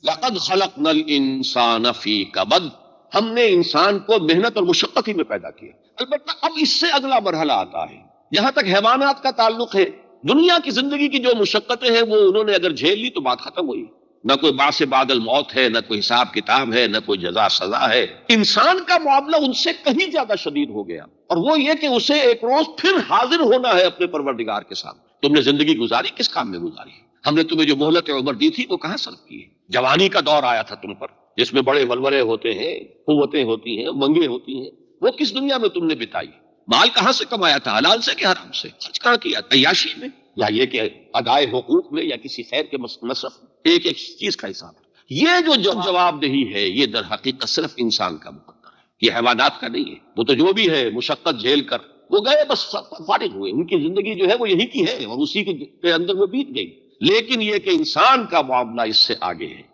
लक़द खलक़नल इंसान फी कबद, हमने इंसान को मेहनत और मुशक्कत ही में पैदा किया। अलबत्ता अब इससे अगला मरहला आता है। जहां तक हैवानात का ताल्लुक है, दुनिया की जिंदगी की जो मुशक्कतें हैं वो उन्होंने अगर झेल ली तो बात खत्म हुई। न कोई बासे बादल मौत है, न कोई हिसाब किताब है, न कोई जजा सजा है। इंसान का मामला उनसे कहीं ज्यादा शदीद हो गया, और वो ये कि उसे एक रोज फिर हाजिर होना है अपने परवरदिगार के सामने। तुमने जिंदगी गुजारी, किस काम में गुजारी? हमने तुम्हें जो मोहलत उम्र दी थी वो कहां सर्व की है? जवानी का दौर आया था तुम पर, जिसमें बड़े वलवले होते हैं, कुव्वतें होती हैं, मंगे होती हैं, वो किस दुनिया में तुमने बिताई? माल कहां से कमाया था? हलाल से कि हराम से? खर्च कहां किया? अय्याशी में, या ये कि अदाए हुकूक में, या किसी खैर के मसरफ? एक एक चीज का हिसाब। ये जो जवाबदेही है, ये दर हकीकत सिर्फ इंसान का मुकद्दर है, ये हैवानात का नहीं है। वो तो जो भी है मुशक्कत झेल कर वो गए, बस फारिग हुए, उनकी जिंदगी जो है वो यही की है और उसी के अंदर वो बीत गई। लेकिन ये कि इंसान का मामला इससे आगे है।